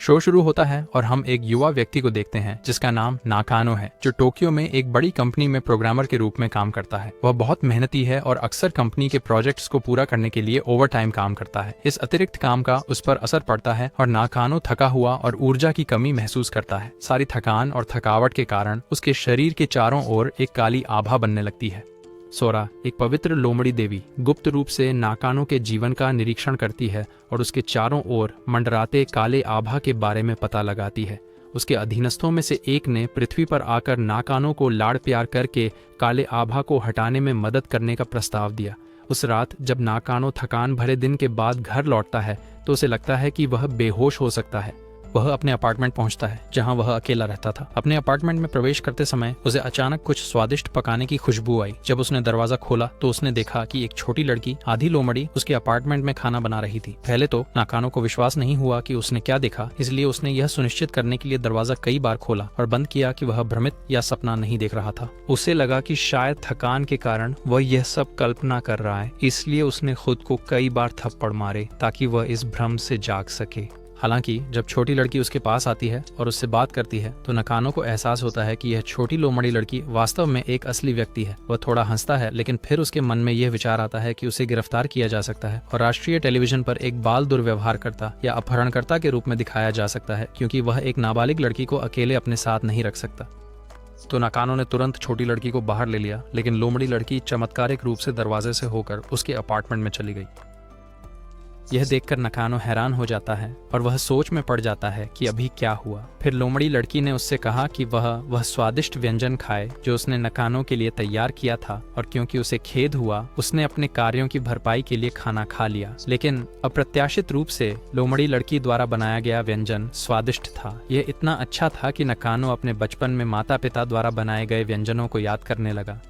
Show शुरू होता है और हम एक युवा व्यक्ति को देखते हैं जिसका नाम नाकानो है, जो टोक्यो में एक बड़ी कंपनी में प्रोग्रामर के रूप में काम करता है। वह बहुत मेहनती है और अक्सर कंपनी के प्रोजेक्ट्स को पूरा करने के लिए ओवर टाइम काम करता है। इस अतिरिक्त काम का उस पर असर पड़ता है और नाकानो थका हुआ और ऊर्जा की कमी महसूस करता है। सारी थकान और थकावट के कारण उसके शरीर के चारों ओर एक काली आभा बनने लगती है। सोरा, एक पवित्र लोमड़ी देवी, गुप्त रूप से नाकानो के जीवन का निरीक्षण करती है और उसके चारों ओर मंडराते काले आभा के बारे में पता लगाती है। उसके अधीनस्थों में से एक ने पृथ्वी पर आकर नाकानो को लाड़ प्यार करके काले आभा को हटाने में मदद करने का प्रस्ताव दिया। उस रात जब नाकानो थकान भरे दिन के बाद घर लौटता है तो उसे लगता है कि वह बेहोश हो सकता है। वह अपने अपार्टमेंट पहुंचता है जहां वह अकेला रहता था। अपने अपार्टमेंट में प्रवेश करते समय उसे अचानक कुछ स्वादिष्ट पकाने की खुशबू आई। जब उसने दरवाजा खोला तो उसने देखा कि एक छोटी लड़की आधी लोमड़ी उसके अपार्टमेंट में खाना बना रही थी। पहले तो नाकानो को विश्वास नहीं हुआ कि उसने क्या देखा, इसलिए उसने यह सुनिश्चित करने के लिए दरवाजा कई बार खोला और बंद किया कि वह भ्रमित या सपना नहीं देख रहा था। उसे लगा कि शायद थकान के कारण वह यह सब कल्पना कर रहा है, इसलिए उसने खुद को कई बार थप्पड़ मारे ताकि वह इस भ्रम से जाग सके। हालांकि जब छोटी लड़की उसके पास आती है और उससे बात करती है तो नाकानो को एहसास होता है कि यह छोटी लोमड़ी लड़की वास्तव में एक असली व्यक्ति है। वह थोड़ा हंसता है, लेकिन फिर उसके मन में यह विचार आता है कि उसे गिरफ्तार किया जा सकता है और राष्ट्रीय टेलीविजन पर एक बाल दुर्व्यवहारकर्ता या अपहरणकर्ता के रूप में दिखाया जा सकता है, क्योंकि वह एक नाबालिग लड़की को अकेले अपने साथ नहीं रख सकता। तो नाकानो ने तुरंत छोटी लड़की को बाहर ले लिया, लेकिन लोमड़ी लड़की चमत्कारिक रूप से दरवाजे से होकर उसके अपार्टमेंट में चली गई। यह देखकर नाकानो हैरान हो जाता है और वह सोच में पड़ जाता है कि अभी क्या हुआ। फिर लोमड़ी लड़की ने उससे कहा कि वह स्वादिष्ट व्यंजन खाए जो उसने नाकानो के लिए तैयार किया था, और क्योंकि उसे खेद हुआ उसने अपने कार्यों की भरपाई के लिए खाना खा लिया। लेकिन अप्रत्याशित रूप से लोमड़ी लड़की द्वारा बनाया गया व्यंजन स्वादिष्ट था। यह इतना अच्छा था कि नाकानो अपने बचपन में माता पिता द्वारा बनाए गए व्यंजनों को याद करने लगा।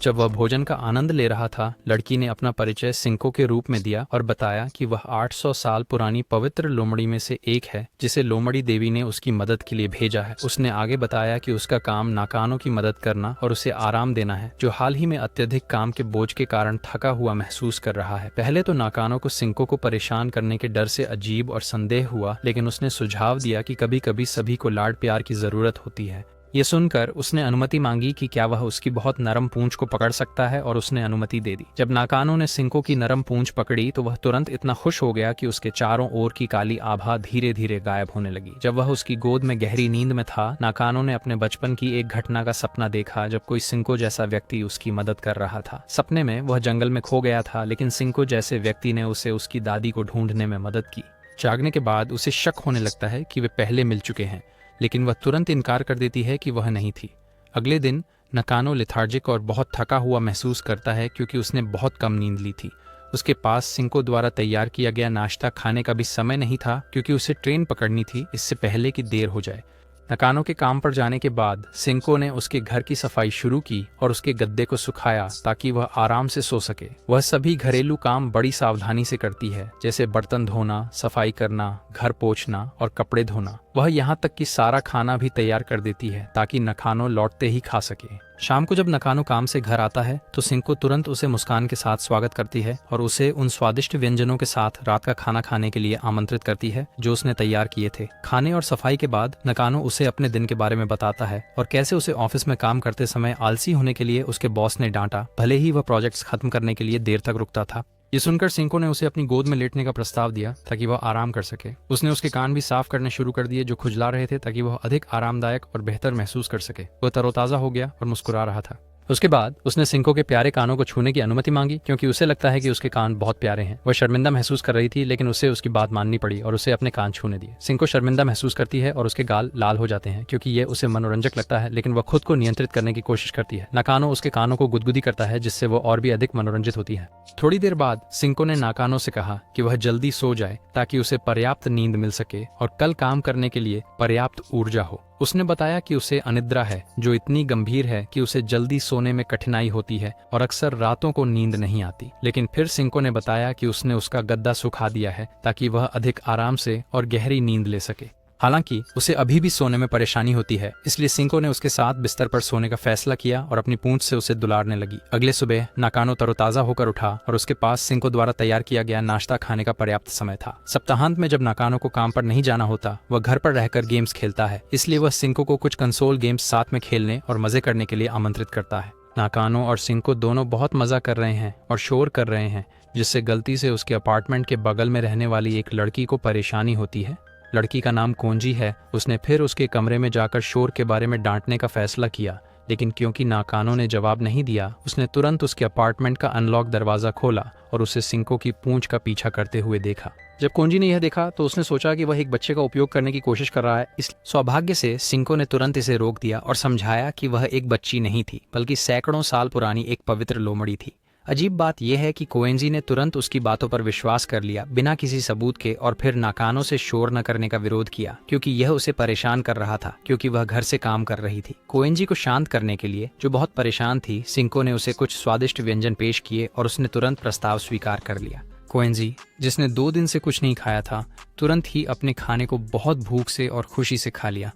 जब वह भोजन का आनंद ले रहा था, लड़की ने अपना परिचय सिंको के रूप में दिया और बताया कि वह 800 साल पुरानी पवित्र लोमड़ी में से एक है जिसे लोमड़ी देवी ने उसकी मदद के लिए भेजा है। उसने आगे बताया कि उसका काम नाकानो की मदद करना और उसे आराम देना है, जो हाल ही में अत्यधिक काम के बोझ के कारण थका हुआ महसूस कर रहा है। पहले तो नाकानो को सिंको को परेशान करने के डर से अजीब और संदेह हुआ, लेकिन उसने सुझाव दिया कि कभी कभी सभी को लाड़ प्यार की जरूरत होती है। ये सुनकर उसने अनुमति मांगी कि क्या वह उसकी बहुत नरम पूंछ को पकड़ सकता है, और उसने अनुमति दे दी। जब नाकानो ने सिंको की नरम पूंछ पकड़ी तो वह तुरंत इतना खुश हो गया कि उसके चारों ओर की काली आभा धीरे धीरे गायब होने लगी। जब वह उसकी गोद में गहरी नींद में था, नाकानो ने अपने बचपन की एक घटना का सपना देखा जब कोई सिंको जैसा व्यक्ति उसकी मदद कर रहा था। सपने में वह जंगल में खो गया था, लेकिन सिंको जैसे व्यक्ति ने उसे उसकी दादी को ढूंढने में मदद की। जागने के बाद उसे शक होने लगता है कि वे पहले मिल चुके हैं, लेकिन वह तुरंत इनकार कर देती है कि वह नहीं थी। अगले दिन नाकानो लेथार्जिक और बहुत थका हुआ महसूस करता है क्योंकि उसने बहुत कम नींद ली थी। उसके पास सिंको द्वारा तैयार किया गया नाश्ता खाने का भी समय नहीं था, क्योंकि उसे ट्रेन पकड़नी थी इससे पहले कि देर हो जाए। नाकानो के काम पर जाने के बाद सिंको ने उसके घर की सफाई शुरू की और उसके गद्दे को सुखाया ताकि वह आराम से सो सके। वह सभी घरेलू काम बड़ी सावधानी से करती है, जैसे बर्तन धोना, सफाई करना, घर पोंछना और कपड़े धोना। वह यहाँ तक कि सारा खाना भी तैयार कर देती है ताकि नाकानो लौटते ही खा सके। शाम को जब नाकानो काम से घर आता है तो सिंको तुरंत उसे मुस्कान के साथ स्वागत करती है और उसे उन स्वादिष्ट व्यंजनों के साथ रात का खाना खाने के लिए आमंत्रित करती है जो उसने तैयार किए थे। खाने और सफाई के बाद नाकानो उसे अपने दिन के बारे में बताता है और कैसे उसे ऑफिस में काम करते समय आलसी होने के लिए उसके बॉस ने डांटा, भले ही वह प्रोजेक्ट्स खत्म करने के लिए देर तक रुकता था। ये सुनकर सिंको ने उसे अपनी गोद में लेटने का प्रस्ताव दिया ताकि वह आराम कर सके। उसने उसके कान भी साफ करने शुरू कर दिए जो खुजला रहे थे, ताकि वह अधिक आरामदायक और बेहतर महसूस कर सके। वह तरोताजा हो गया और मुस्कुरा रहा था। उसके बाद उसने सिंको के प्यारे कानों को छूने की अनुमति मांगी, क्योंकि उसे लगता है कि उसके कान बहुत प्यारे हैं। वह शर्मिंदा महसूस कर रही थी, लेकिन उसे उसकी बात माननी पड़ी और उसे अपने कान छूने दिए। सिंको शर्मिंदा महसूस करती है और उसके गाल लाल हो जाते हैं, क्योंकि यह उसे मनोरंजक लगता है, लेकिन वह खुद को नियंत्रित करने की कोशिश करती है। नाकानो उसके कानों को गुदगुदी करता है, जिससे वो और भी अधिक मनोरंजित होती है। थोड़ी देर बाद सिंको ने नाकानो से कहा कि वह जल्दी सो जाए ताकि उसे पर्याप्त नींद मिल सके और कल काम करने के लिए पर्याप्त ऊर्जा हो। उसने बताया कि उसे अनिद्रा है जो इतनी गंभीर है कि उसे जल्दी सोने में कठिनाई होती है और अक्सर रातों को नींद नहीं आती। लेकिन फिर सिंको ने बताया कि उसने उसका गद्दा सुखा दिया है ताकि वह अधिक आराम से और गहरी नींद ले सके। हालांकि उसे अभी भी सोने में परेशानी होती है, इसलिए सिंको ने उसके साथ बिस्तर पर सोने का फैसला किया और अपनी पूंछ से उसे दुलारने लगी। अगले सुबह नाकानो तरोताजा होकर उठा और उसके पास सिंको द्वारा तैयार किया गया नाश्ता खाने का पर्याप्त समय था। सप्ताहांत में जब नाकानो को काम पर नहीं जाना होता, वह घर पर रहकर गेम्स खेलता है, इसलिए वह सिंको को कुछ कंसोल गेम्स साथ में खेलने और मजे करने के लिए आमंत्रित करता है। नाकानो और सिंको दोनों बहुत मजा कर रहे हैं और शोर कर रहे हैं, जिससे गलती से उसके अपार्टमेंट के बगल में रहने वाली एक लड़की को परेशानी होती है। लड़की का नाम कोंजी है। उसने फिर उसके कमरे में जाकर शोर के बारे में डांटने का फैसला किया, लेकिन क्योंकि नाकानो ने जवाब नहीं दिया, उसने तुरंत उसके अपार्टमेंट का अनलॉक दरवाजा खोला और उसे सिंको की पूंछ का पीछा करते हुए देखा। जब कोंजी ने यह देखा तो उसने सोचा कि वह एक बच्चे का उपयोग करने की कोशिश कर रहा है। इस सौभाग्य से सिंको ने तुरंत इसे रोक दिया और समझाया कि वह एक बच्ची नहीं थी, बल्कि सैकड़ों साल पुरानी एक पवित्र लोमड़ी थी। अजीब बात यह है कि कोएंजी ने तुरंत उसकी बातों पर विश्वास कर लिया बिना किसी सबूत के, और फिर नाकानो से शोर न करने का विरोध किया क्योंकि यह उसे परेशान कर रहा था, क्योंकि वह घर से काम कर रही थी। कोएंजी को शांत करने के लिए, जो बहुत परेशान थी, सिंको ने उसे कुछ स्वादिष्ट व्यंजन पेश किए और उसने तुरंत प्रस्ताव स्वीकार कर लिया। कोएंजी, जिसने 2 दिन से कुछ नहीं खाया था, तुरंत ही अपने खाने को बहुत भूख से और खुशी से खा लिया।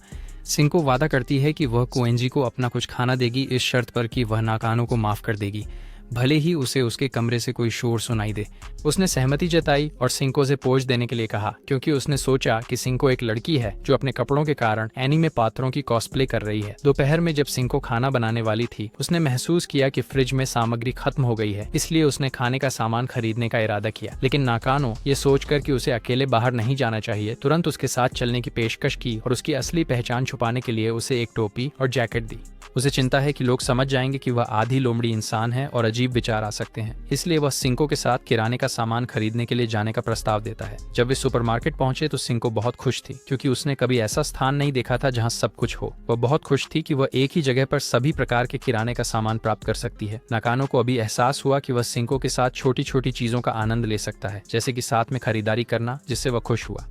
सिंको वादा करती है कि वह कोएंजी को अपना कुछ खाना देगी इस शर्त पर कि वह नाकानो को माफ कर देगी, भले ही उसे उसके कमरे से कोई शोर सुनाई दे। उसने सहमति जताई और सिंको से पोज देने के लिए कहा, क्योंकि उसने सोचा कि सिंको एक लड़की है जो अपने कपड़ों के कारण एनीमे पात्रों की कॉस्प्ले कर रही है। दोपहर में जब सिंको खाना बनाने वाली थी, उसने महसूस किया कि फ्रिज में सामग्री खत्म हो गई है, इसलिए उसने खाने का सामान खरीदने का इरादा किया। लेकिन नाकानो, ये सोचकर कि उसे अकेले बाहर नहीं जाना चाहिए, तुरंत उसके साथ चलने की पेशकश की और उसकी असली पहचान छुपाने के लिए उसे एक टोपी और जैकेट दी। उसे चिंता है कि लोग समझ जाएंगे कि वह आधी लोमड़ी इंसान है और अजीब विचार आ सकते हैं, इसलिए वह सिंको के साथ किराने का सामान खरीदने के लिए जाने का प्रस्ताव देता है। जब वे सुपरमार्केट पहुंचे तो सिंको बहुत खुश थी, क्योंकि उसने कभी ऐसा स्थान नहीं देखा था जहां सब कुछ हो। वह बहुत खुश थी कि वह एक ही जगह पर सभी प्रकार के किराने का सामान प्राप्त कर सकती है। नाकानो को अभी एहसास हुआ कि वह सिंको के साथ छोटी छोटी चीजों का आनंद ले सकता है, जैसे कि साथ में खरीदारी करना, जिससे वह खुश हुआ।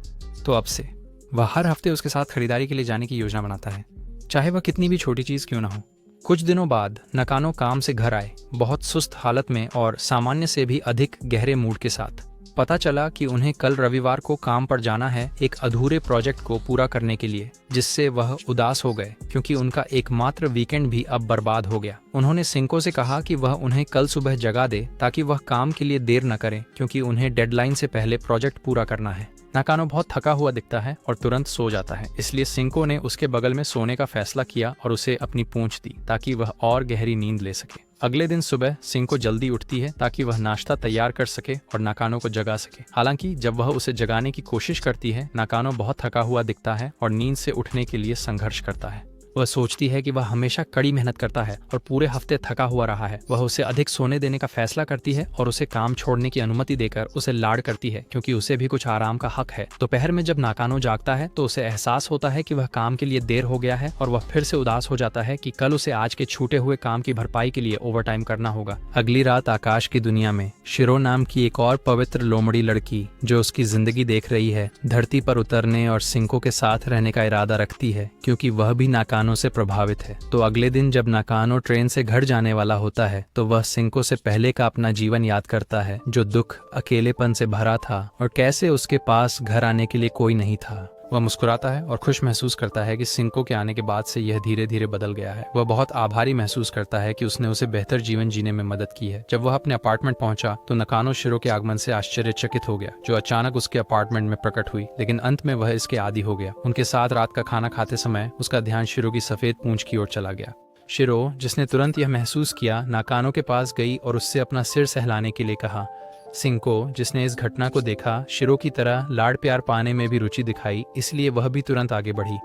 तो अब से वह हर हफ्ते उसके साथ खरीदारी के लिए जाने की योजना बनाता है, चाहे वह कितनी भी छोटी चीज क्यों न हो। कुछ दिनों बाद नाकानो काम से घर आए, बहुत सुस्त हालत में और सामान्य से भी अधिक गहरे मूड के साथ। पता चला कि उन्हें कल रविवार को काम पर जाना है, एक अधूरे प्रोजेक्ट को पूरा करने के लिए, जिससे वह उदास हो गए क्योंकि उनका एकमात्र वीकेंड भी अब बर्बाद हो गया। उन्होंने सिंको से कहा कि वह उन्हें कल सुबह जगा दे ताकि वह काम के लिए देर न करें, क्योंकि उन्हें डेडलाइन से पहले प्रोजेक्ट पूरा करना है। नाकानो बहुत थका हुआ दिखता है और तुरंत सो जाता है, इसलिए सिंको ने उसके बगल में सोने का फैसला किया और उसे अपनी पूंछ दी ताकि वह और गहरी नींद ले सके। अगले दिन सुबह सिंको जल्दी उठती है ताकि वह नाश्ता तैयार कर सके और नाकानो को जगा सके। हालांकि जब वह उसे जगाने की कोशिश करती है, नाकानो बहुत थका हुआ दिखता है और नींद से उठने के लिए संघर्ष करता है। वह सोचती है कि वह हमेशा कड़ी मेहनत करता है और पूरे हफ्ते थका हुआ रहा है। वह उसे अधिक सोने देने का फैसला करती है और उसे काम छोड़ने की अनुमति देकर उसे लाड करती है, क्योंकि उसे भी कुछ आराम का हक है। दोपहर में जब नाकानो जागता है तो उसे एहसास होता है कि वह काम के लिए देर हो गया है और वह फिर से उदास हो जाता है कि कल उसे आज के छूटे हुए काम की भरपाई के लिए ओवरटाइम करना होगा। अगली रात आकाश की दुनिया में शिरो नाम की एक और पवित्र लोमड़ी लड़की, जो उसकी जिंदगी देख रही है, धरती पर उतरने और सिंको के साथ रहने का इरादा रखती है, क्योंकि वह भी नाकानो से प्रभावित है। तो अगले दिन जब नाकानो ट्रेन से घर जाने वाला होता है तो वह सिंको से पहले का अपना जीवन याद करता है, जो दुख, अकेलेपन से भरा था और कैसे उसके पास घर आने के लिए कोई नहीं था। वह मुस्कुराता है और खुश महसूस करता है कि सिंको के आने के बाद से यह धीरे धीरे बदल गया है। वह बहुत आभारी महसूस करता है कि उसने उसे बेहतर जीवन जीने में मदद की है। जब वह अपने अपार्टमेंट पहुंचा तो नाकानो शिरो के आगमन से आश्चर्यचकित हो गया, जो अचानक उसके अपार्टमेंट में प्रकट हुई, लेकिन अंत में वह इसके आदी हो गया। उनके साथ रात का खाना खाते समय उसका ध्यान शिरो की सफेद पूंछ की ओर चला गया। शिरो, जिसने तुरंत यह महसूस किया, नाकानो के पास गई और उससे अपना सिर सहलाने के लिए कहा। सिंको, जिसने इस घटना को देखा, शिरो की तरह लाड़ प्यार पाने में भी रुचि दिखाई, इसलिए वह भी तुरंत आगे बढ़ी।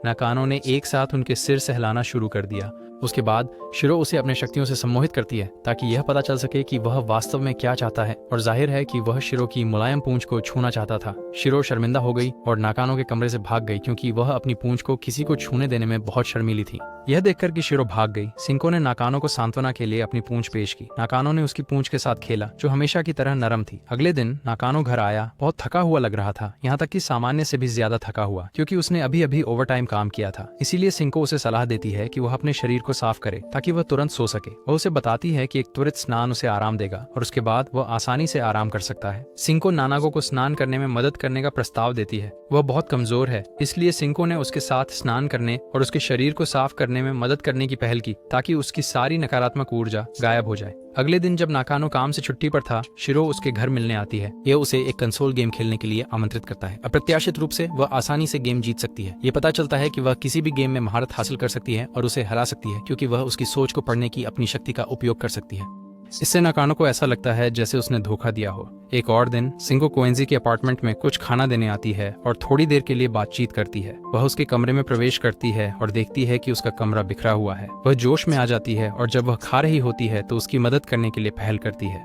नाकानो ने एक साथ उनके सिर सहलाना शुरू कर दिया। उसके बाद शिरो उसे अपने शक्तियों से सम्मोहित करती है ताकि यह पता चल सके कि वह वास्तव में क्या चाहता है, और जाहिर है कि वह शिरो की मुलायम पूंछ को छूना चाहता था। शिरो शर्मिंदा हो गई और नाकानो के कमरे से भाग गई, क्योंकि वह अपनी पूंछ को किसी को छूने देने में बहुत शर्मीली थी। यह देखकर कि शिरो भाग गई, सिंको ने नाकानो को सांत्वना के लिए अपनी पूंछ पेश की। नाकानो ने उसकी पूंछ के साथ खेला, जो हमेशा की तरह नरम थी। अगले दिन नाकानो घर आया, बहुत थका हुआ लग रहा था, यहाँ तक कि सामान्य से भी ज्यादा थका हुआ, क्योंकि उसने अभी अभी ओवरटाइम काम किया था। इसीलिए सिंको उसे सलाह देती है कि वह अपने शरीर को साफ करे ताकि वह तुरंत सो सके। वह उसे बताती है कि एक त्वरित स्नान उसे आराम देगा और उसके बाद वह आसानी से आराम कर सकता है। सिंको नानागो को स्नान करने में मदद करने का प्रस्ताव देती है। वह बहुत कमजोर है, इसलिए सिंको ने उसके साथ स्नान करने और उसके शरीर को साफ करने में मदद करने की पहल की ताकि उसकी सारी नकारात्मक ऊर्जा गायब हो जाए। अगले दिन जब नाकानो काम से छुट्टी पर था, शिरो उसके घर मिलने आती है। यह उसे एक कंसोल गेम खेलने के लिए आमंत्रित करता है। अप्रत्याशित रूप से वह आसानी से गेम जीत सकती है। ये पता चलता है कि वह किसी भी गेम में महारत हासिल कर सकती है और उसे हरा सकती है, क्योंकि वह उसकी सोच को पढ़ने की अपनी शक्ति का उपयोग कर सकती है। इससे नाकानो को ऐसा लगता है जैसे उसने धोखा दिया हो। एक और दिन सिंको कोएंजी के अपार्टमेंट में कुछ खाना देने आती है और थोड़ी देर के लिए बातचीत करती है। वह उसके कमरे में प्रवेश करती है और देखती है कि उसका कमरा बिखरा हुआ है। वह जोश में आ जाती है और जब वह खा रही होती है तो उसकी मदद करने के लिए पहल करती है।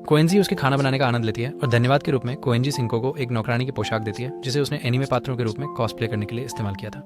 कोएंजी उसके खाना बनाने का आनंद लेती है और धन्यवाद के रूप में कोएंजी सिंको को एक नौकरानी की पोशाक देती है, जिसे उसने एनीमे पात्रों के रूप में कॉस्प्ले करने के लिए इस्तेमाल किया था।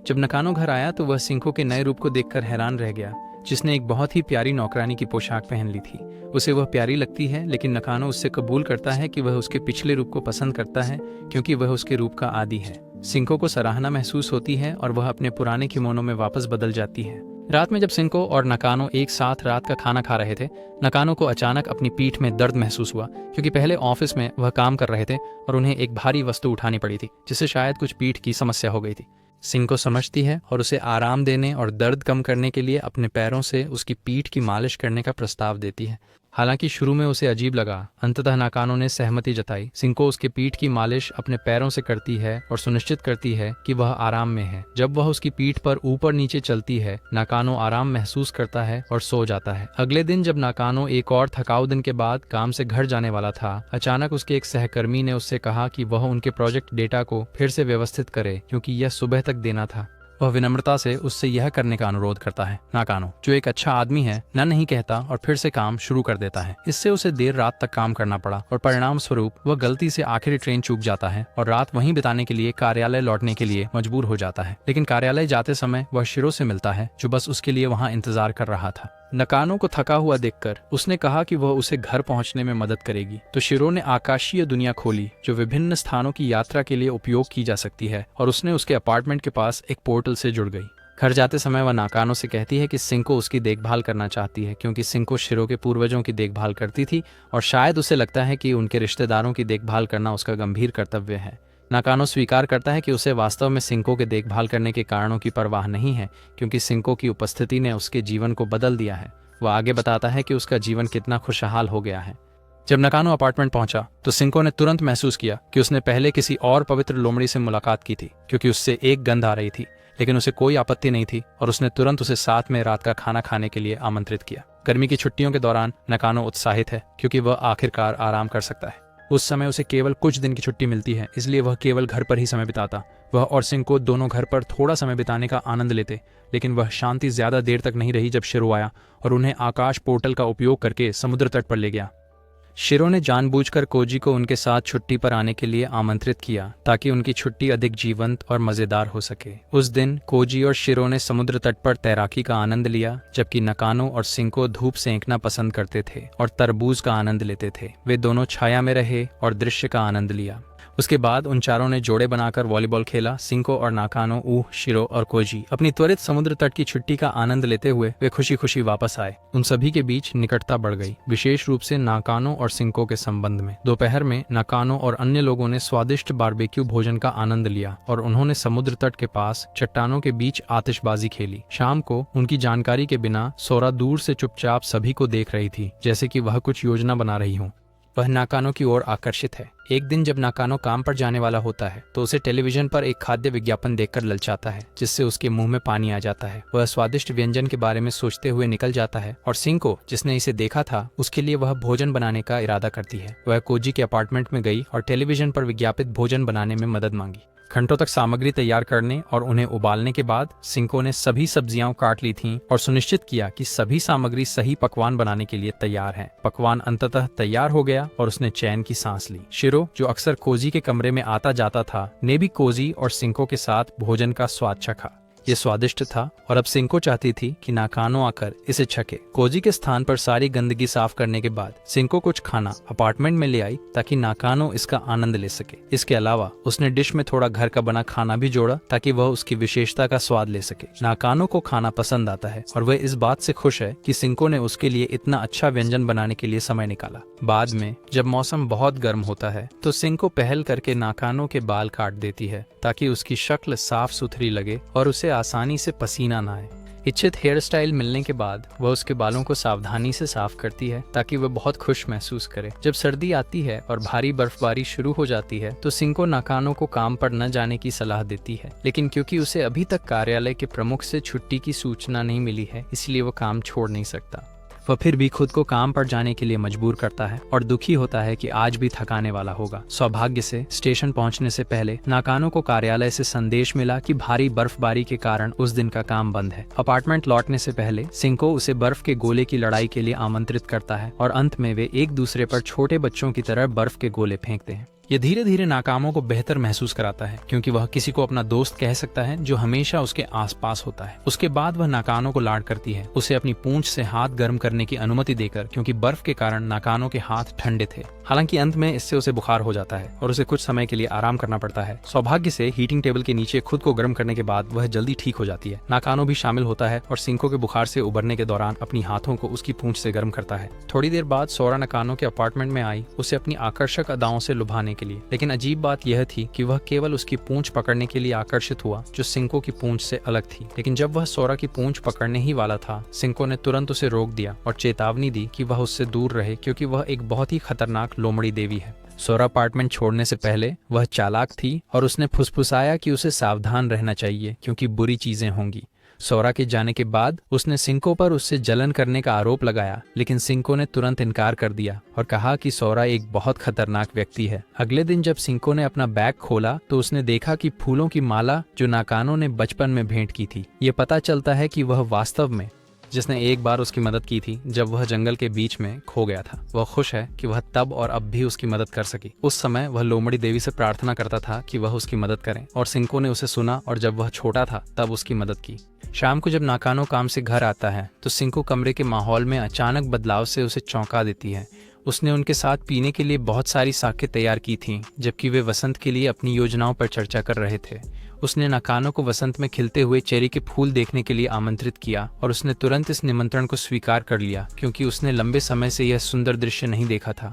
जब नाकानो घर आया तो वह सिंको के नए रूप को देखकर हैरान रह गया, जिसने एक बहुत ही प्यारी नौकरानी की पोशाक पहन ली थी। उसे वह प्यारी लगती है, लेकिन नकानो उससे कबूल करता है कि वह उसके पिछले रूप को पसंद करता है, क्योंकि वह उसके रूप का आदी है। सिंको को सराहना महसूस होती है और वह अपने पुराने किमोनो में वापस बदल जाती है। रात में जब सिंको और नकानो एक साथ रात का खाना खा रहे थे, नकानो को अचानक अपनी पीठ में दर्द महसूस हुआ, क्योंकि पहले ऑफिस में वह काम कर रहे थे और उन्हें एक भारी वस्तु उठानी पड़ी थी, जिससे शायद कुछ पीठ की समस्या हो गई थी। सिंको समझती है और उसे आराम देने और दर्द कम करने के लिए अपने पैरों से उसकी पीठ की मालिश करने का प्रस्ताव देती है। हालांकि शुरू में उसे अजीब लगा, अंततः नाकानो ने सहमति जताई। सिंको उसके पीठ की मालिश अपने पैरों से करती है और सुनिश्चित करती है कि वह आराम में है। जब वह उसकी पीठ पर ऊपर नीचे चलती है, नाकानो आराम महसूस करता है और सो जाता है। अगले दिन जब नाकानो एक और थकाऊ दिन के बाद काम से घर जाने वाला था, अचानक उसके एक सहकर्मी ने उससे कहा कि वह उनके प्रोजेक्ट डेटा को फिर से व्यवस्थित करे, क्योंकि यह सुबह तक देना था। वह विनम्रता से उससे यह करने का अनुरोध करता है। नाकानो, जो एक अच्छा आदमी है, न नहीं कहता और फिर से काम शुरू कर देता है। इससे उसे देर रात तक काम करना पड़ा और परिणाम स्वरूप वह गलती से आखिरी ट्रेन चूक जाता है और रात वहीं बिताने के लिए कार्यालय लौटने के लिए मजबूर हो जाता है। लेकिन कार्यालय जाते समय वह शिरो से मिलता है, जो बस उसके लिए वहाँ इंतजार कर रहा था। नकानो को थका हुआ देखकर उसने कहा कि वह उसे घर पहुंचने में मदद करेगी, तो शिरो ने आकाशीय दुनिया खोली जो विभिन्न स्थानों की यात्रा के लिए उपयोग की जा सकती है, और उसने उसके अपार्टमेंट के पास एक पोर्टल से जुड़ गई। घर जाते समय वह नाकानो से कहती है कि सिंको उसकी देखभाल करना चाहती है, क्योंकि सिंको शिरो के पूर्वजों की देखभाल करती थी और शायद उसे लगता है कि उनके रिश्तेदारों की देखभाल करना उसका गंभीर कर्तव्य है। नाकानो स्वीकार करता है कि उसे वास्तव में सिंको के देखभाल करने के कारणों की परवाह नहीं है, क्योंकि सिंको की उपस्थिति ने उसके जीवन को बदल दिया है। वह आगे बताता है कि उसका जीवन कितना खुशहाल हो गया है। जब नकानो अपार्टमेंट पहुंचा तो सिंको ने तुरंत महसूस किया कि उसने पहले किसी और पवित्र लोमड़ी से मुलाकात की थी, क्योंकि उससे एक गंध आ रही थी, लेकिन उसे कोई आपत्ति नहीं थी और उसने तुरंत उसे साथ में रात का खाना खाने के लिए आमंत्रित किया। गर्मी की छुट्टियों के दौरान नकानो उत्साहित है, क्योंकि वह आखिरकार आराम कर सकता है। उस समय उसे केवल कुछ दिन की छुट्टी मिलती है, इसलिए वह केवल घर पर ही समय बिताता। वह और सिंको दोनों घर पर थोड़ा समय बिताने का आनंद लेते, लेकिन वह शांति ज्यादा देर तक नहीं रही जब शिरो आया और उन्हें आकाश पोर्टल का उपयोग करके समुद्र तट पर ले गया। शिरो ने जानबूझकर कोजी को उनके साथ छुट्टी पर आने के लिए आमंत्रित किया, ताकि उनकी छुट्टी अधिक जीवंत और मजेदार हो सके। उस दिन कोजी और शिरो ने समुद्र तट पर तैराकी का आनंद लिया, जबकि नकानो और सिंको धूप सेंकना पसंद करते थे और तरबूज का आनंद लेते थे। वे दोनों छाया में रहे और दृश्य का आनंद लिया। उसके बाद उन चारों ने जोड़े बनाकर वॉलीबॉल खेला। सिंको और नाकानो, शिरो और कोजी अपनी त्वरित समुद्र तट की छुट्टी का आनंद लेते हुए वे खुशी खुशी वापस आए। उन सभी के बीच निकटता बढ़ गई, विशेष रूप से नाकानो और सिंको के संबंध में। दोपहर में नाकानो और अन्य लोगों ने स्वादिष्ट बारबेक्यू भोजन का आनंद लिया और उन्होंने समुद्र तट के पास चट्टानों के बीच आतिशबाजी खेली। शाम को उनकी जानकारी के बिना सोरा दूर से चुपचाप सभी को देख रही थी, जैसे कि वह कुछ योजना बना रही हो। वह नाकानो की ओर आकर्षित है। एक दिन जब नाकानो काम पर जाने वाला होता है तो उसे टेलीविजन पर एक खाद्य विज्ञापन देखकर ललचाता है, जिससे उसके मुंह में पानी आ जाता है। वह स्वादिष्ट व्यंजन के बारे में सोचते हुए निकल जाता है और सिंको, जिसने इसे देखा था, उसके लिए वह भोजन बनाने का इरादा करती है। वह कोजी के अपार्टमेंट में गई और टेलीविजन पर विज्ञापित भोजन बनाने में मदद मांगी। घंटों तक सामग्री तैयार करने और उन्हें उबालने के बाद सिंको ने सभी सब्जियां काट ली थीं और सुनिश्चित किया कि सभी सामग्री सही पकवान बनाने के लिए तैयार है। पकवान अंततः तैयार हो गया और उसने चैन की सांस ली। शिरो, जो अक्सर कोजी के कमरे में आता जाता था, ने भी कोजी और सिंको के साथ भोजन का स्वाद चखा। ये स्वादिष्ट था और अब सिंको चाहती थी कि नाकानो आकर इसे छके। कोजी के स्थान पर सारी गंदगी साफ करने के बाद सिंको कुछ खाना अपार्टमेंट में ले आई ताकि नाकानो इसका आनंद ले सके। इसके अलावा उसने डिश में थोड़ा घर का बना खाना भी जोड़ा ताकि वह उसकी विशेषता का स्वाद ले सके। नाकानो को खाना पसंद आता है और वह इस बात से खुश है कि सिंको ने उसके लिए इतना अच्छा व्यंजन बनाने के लिए समय निकाला। बाद में जब मौसम बहुत गर्म होता है तो सिंको पहल करके नाकानो के बाल काट देती है ताकि उसकी शक्ल साफ सुथरी लगे और उसे आसानी से पसीना न आए। इच्छित हेयर स्टाइल मिलने के बाद वह उसके बालों को सावधानी से साफ करती है ताकि वह बहुत खुश महसूस करे। जब सर्दी आती है और भारी बर्फबारी शुरू हो जाती है तो सिंको नाकानो को काम पर न जाने की सलाह देती है, लेकिन क्योंकि उसे अभी तक कार्यालय के प्रमुख से छुट्टी की सूचना नहीं मिली है इसलिए वह काम छोड़ नहीं सकता। वह फिर भी खुद को काम पर जाने के लिए मजबूर करता है और दुखी होता है कि आज भी थकाने वाला होगा। सौभाग्य से स्टेशन पहुंचने से पहले नाकानो को कार्यालय से संदेश मिला कि भारी बर्फबारी के कारण उस दिन का काम बंद है। अपार्टमेंट लौटने से पहले सिंको उसे बर्फ के गोले की लड़ाई के लिए आमंत्रित करता है और अंत में वे एक दूसरे पर छोटे बच्चों की तरह बर्फ के गोले फेंकते हैं। ये धीरे धीरे नाकानो को बेहतर महसूस कराता है क्योंकि वह किसी को अपना दोस्त कह सकता है जो हमेशा उसके आसपास होता है। उसके बाद वह नाकानो को लाड करती है, उसे अपनी पूंछ से हाथ गर्म करने की अनुमति देकर, क्योंकि बर्फ के कारण नाकानो के हाथ ठंडे थे। हालांकि अंत में इससे उसे बुखार हो जाता है और उसे कुछ समय के लिए आराम करना पड़ता है। सौभाग्य से हीटिंग टेबल के नीचे खुद को गर्म करने के बाद वह जल्दी ठीक हो जाती है। नाकानो भी शामिल होता है और सिंको के बुखार से उबरने के दौरान अपनी हाथों को उसकी पूंछ से गर्म करता है। थोड़ी देर बाद सोरा नाकानो के अपार्टमेंट में आई उसे अपनी आकर्षक अदाओं से लुभाने के लिए, लेकिन अजीब बात यह थी कि वह केवल उसकी पूंछ पकड़ने के लिए आकर्षित हुआ जो सिंको की पूंछ से अलग थी। लेकिन जब वह सोरा की पूंछ पकड़ने ही वाला था, सिंको ने तुरंत उसे रोक दिया और चेतावनी दी कि वह उससे दूर रहे क्योंकि वह एक बहुत ही खतरनाक लोमड़ी देवी है। सोरा अपार्टमेंट छोड़ने से पहले वह चालाक थी और उसने फुसफुसाया कि उसे सावधान रहना चाहिए क्योंकि बुरी चीजें होंगी। सोरा के जाने के बाद उसने सिंको पर उससे जलन करने का आरोप लगाया, लेकिन सिंको ने तुरंत इनकार कर दिया और कहा कि सोरा एक बहुत खतरनाक व्यक्ति है। अगले दिन जब सिंको ने अपना बैग खोला तो उसने देखा कि फूलों की माला जो नाकानो ने बचपन में भेंट की थी। ये पता चलता है कि वह वास्तव में जिसने एक बार उसकी मदद की थी जब वह जंगल के बीच में खो गया था। वह खुश है कि वह तब और अब भी उसकी मदद कर सकी। उस समय वह लोमड़ी देवी से प्रार्थना करता था कि वह उसकी मदद करें और सिंको ने उसे सुना और जब वह छोटा था तब उसकी मदद की। शाम को जब नाकानो काम से घर आता है तो सिंको कमरे के माहौल में अचानक बदलाव से उसे चौंका देती है। उसने उनके साथ पीने के लिए बहुत सारी साखें तैयार की थीं, जबकि वे वसंत के लिए अपनी योजनाओं पर चर्चा कर रहे थे। उसने नाकानो को वसंत में खिलते हुए चेरी के फूल देखने के लिए आमंत्रित किया और उसने तुरंत इस निमंत्रण को स्वीकार कर लिया क्योंकि उसने लंबे समय से यह सुंदर दृश्य नहीं देखा था।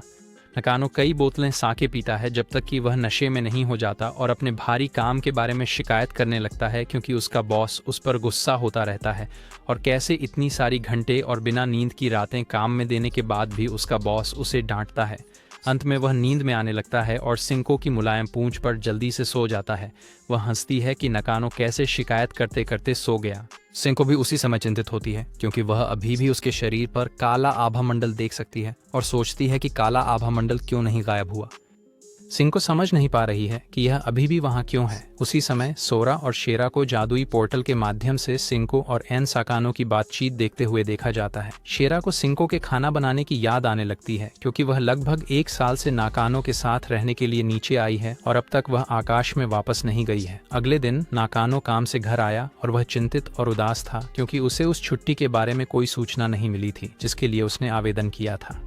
नाकानो कई बोतलें साके पीता है जब तक कि वह नशे में नहीं हो जाता और अपने भारी काम के बारे में शिकायत करने लगता है क्योंकि उसका बॉस उस पर गुस्सा होता रहता है और कैसे इतनी सारी घंटे और बिना नींद की रातें काम में देने के बाद भी उसका बॉस उसे डांटता है। अंत में वह नींद में आने लगता है और सिंको की मुलायम पूंछ पर जल्दी से सो जाता है। वह हंसती है कि नाकानो कैसे शिकायत करते करते सो गया। सिंको भी उसी समय चिंतित होती है क्योंकि वह अभी भी उसके शरीर पर काला आभा मंडल देख सकती है और सोचती है कि काला आभा मंडल क्यों नहीं गायब हुआ। सिंको समझ नहीं पा रही है कि यह अभी भी वहाँ क्यों है। उसी समय सोरा और शेरा को जादुई पोर्टल के माध्यम से सिंको और एन साकानो की बातचीत देखते हुए देखा जाता है। शेरा को सिंको के खाना बनाने की याद आने लगती है क्योंकि वह लगभग 1 साल से नाकानो के साथ रहने के लिए नीचे आई है और अब तक वह आकाश में वापस नहीं गई है। अगले दिन नाकानो काम से घर आया और वह चिंतित और उदास था क्योंकि उसे उस छुट्टी के बारे में कोई सूचना नहीं मिली थी जिसके लिए उसने आवेदन किया था।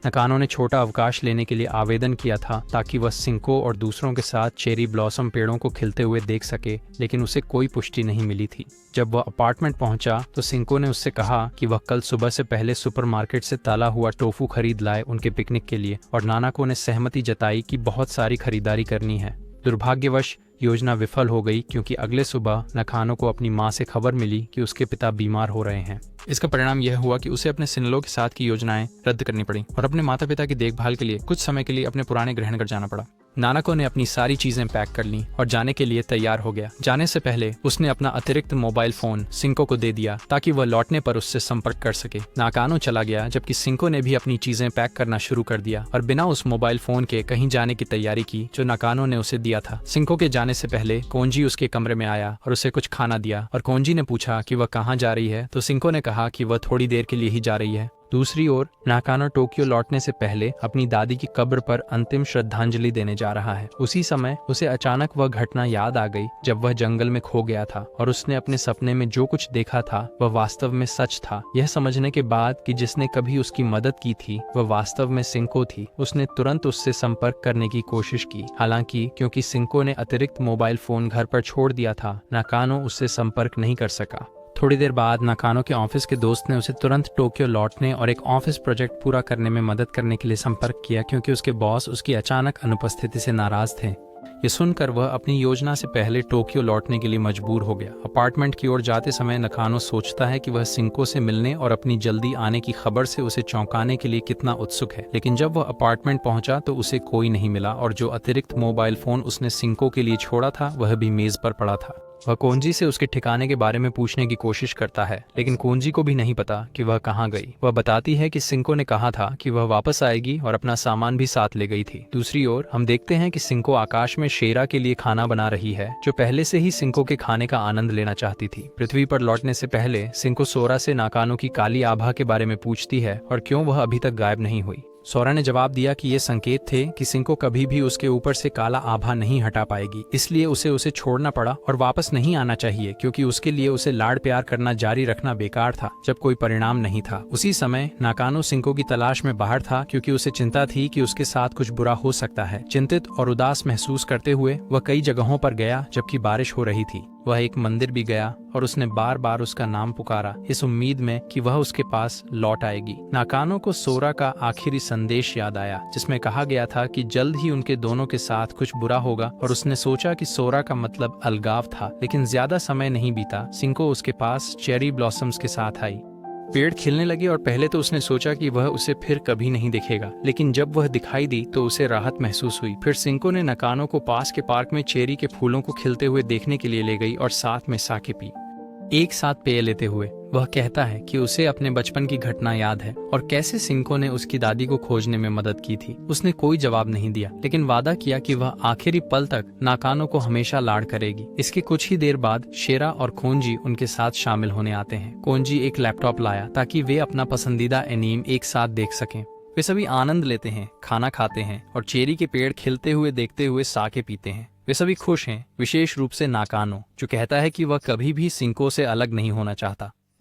नाकानो ने छोटा अवकाश लेने के लिए आवेदन किया था ताकि वह सिंको और दूसरों के साथ चेरी ब्लॉसम पेड़ों को खिलते हुए देख सके, लेकिन उसे कोई पुष्टि नहीं मिली थी। जब वह अपार्टमेंट पहुंचा तो सिंको ने उससे कहा कि वह कल सुबह से पहले सुपरमार्केट से तला हुआ टोफू खरीद लाए उनके पिकनिक के लिए और नानाको ने सहमति जताई कि बहुत सारी खरीदारी करनी है। दुर्भाग्यवश योजना विफल हो गई क्योंकि अगले सुबह नाकानो को अपनी मां से खबर मिली कि उसके पिता बीमार हो रहे हैं। इसका परिणाम यह हुआ कि उसे अपने सिनलो के साथ की योजनाएं रद्द करनी पड़ी और अपने माता पिता की देखभाल के लिए कुछ समय के लिए अपने पुराने गृहनगर जाना पड़ा। नानाको ने अपनी सारी चीजें पैक कर ली और जाने के लिए तैयार हो गया। जाने से पहले उसने अपना अतिरिक्त मोबाइल फोन सिंको को दे दिया ताकि वह लौटने पर उससे संपर्क कर सके। नाकानो चला गया जबकि सिंको ने भी अपनी चीजें पैक करना शुरू कर दिया और बिना उस मोबाइल फोन के कहीं जाने की तैयारी की जो नाकानो ने उसे दिया था। सिंको के जाने से पहले कोंजी उसके कमरे में आया और उसे कुछ खाना दिया और कोंजी ने पूछा कि वह कहाँ जा रही है तो सिंको ने कहा कि वह थोड़ी देर के लिए ही जा रही है। दूसरी ओर नाकानो टोक्यो लौटने से पहले अपनी दादी की कब्र पर अंतिम श्रद्धांजलि देने जा रहा है। उसी समय उसे अचानक वह घटना याद आ गई जब वह जंगल में खो गया था और उसने अपने सपने में जो कुछ देखा था वह वास्तव में सच था। यह समझने के बाद कि जिसने कभी उसकी मदद की थी वह वास्तव में सिंको थी, उसने तुरंत उससे संपर्क करने की कोशिश की। हालांकि क्योंकि सिंको ने अतिरिक्त मोबाइल फोन घर पर छोड़ दिया था, नाकानो उससे संपर्क नहीं कर सका। थोड़ी देर बाद नाकानो के ऑफिस के दोस्त ने उसे तुरंत टोक्यो लौटने और एक ऑफिस प्रोजेक्ट पूरा करने में मदद करने के लिए संपर्क किया, क्योंकि उसके बॉस उसकी अचानक अनुपस्थिति से नाराज थे। ये सुनकर वह अपनी योजना से पहले टोक्यो लौटने के लिए मजबूर हो गया। अपार्टमेंट की ओर जाते समय नाकानो सोचता है कि वह सिंको से मिलने और अपनी जल्दी आने की खबर से उसे चौंकाने के लिए कितना उत्सुक है, लेकिन जब वह अपार्टमेंट पहुंचा तो उसे कोई नहीं मिला और जो अतिरिक्त मोबाइल फोन उसने सिंको के लिए छोड़ा था वह भी मेज पर पड़ा था। वह कोंजी से उसके ठिकाने के बारे में पूछने की कोशिश करता है, लेकिन कोंजी को भी नहीं पता कि वह कहाँ गई। वह बताती है कि सिंको ने कहा था कि वह वापस आएगी और अपना सामान भी साथ ले गई थी। दूसरी ओर हम देखते हैं कि सिंको आकाश में शेरा के लिए खाना बना रही है, जो पहले से ही सिंको के खाने का आनंद लेना चाहती थी। पृथ्वी पर लौटने से पहले सिंको सोरा से नाकानो की काली आभा के बारे में पूछती है और क्यों वह अभी तक गायब नहीं हुई। सोरा ने जवाब दिया कि ये संकेत थे कि सिंको कभी भी उसके ऊपर से काला आभा नहीं हटा पाएगी, इसलिए उसे छोड़ना पड़ा और वापस नहीं आना चाहिए, क्योंकि उसके लिए उसे लाड़ प्यार करना जारी रखना बेकार था जब कोई परिणाम नहीं था। उसी समय नाकानो सिंको की तलाश में बाहर था, क्योंकि उसे चिंता थी कि उसके साथ कुछ बुरा हो सकता है। चिंतित और उदास महसूस करते हुए वह कई जगहों पर गया जबकि बारिश हो रही थी। वह एक मंदिर भी गया और उसने बार बार उसका नाम पुकारा, इस उम्मीद में कि वह उसके पास लौट आएगी। नाकानो को सोरा का आखिरी संदेश याद आया, जिसमें कहा गया था कि जल्द ही उनके दोनों के साथ कुछ बुरा होगा, और उसने सोचा कि सोरा का मतलब अलगाव था। लेकिन ज्यादा समय नहीं बीता, सिंको उसके पास चेरी ब्लॉसम्स के साथ आई। पेड़ खिलने लगे और पहले तो उसने सोचा कि वह उसे फिर कभी नहीं दिखेगा, लेकिन जब वह दिखाई दी तो उसे राहत महसूस हुई। फिर सिंको ने नाकानो को पास के पार्क में चेरी के फूलों को खिलते हुए देखने के लिए ले गई और साथ में साके पी। एक साथ पेय लेते हुए वह कहता है कि उसे अपने बचपन की घटना याद है और कैसे सिंको ने उसकी दादी को खोजने में मदद की थी। उसने कोई जवाब नहीं दिया, लेकिन वादा किया कि वह आखिरी पल तक नाकानो को हमेशा लाड़ करेगी। इसके कुछ ही देर बाद शेरा और कोंजी उनके साथ शामिल होने आते हैं। कोंजी एक लैपटॉप लाया ताकि वे अपना पसंदीदा एनीम एक साथ देख सकें। वे सभी आनंद लेते हैं, खाना खाते हैं और चेरी के पेड़ खिलते हुए देखते हुए साके पीते हैं। वे सभी खुश हैं, विशेष रूप से नाकानो, जो कहता है कि वह कभी भी सिंको से अलग नहीं होना चाहता।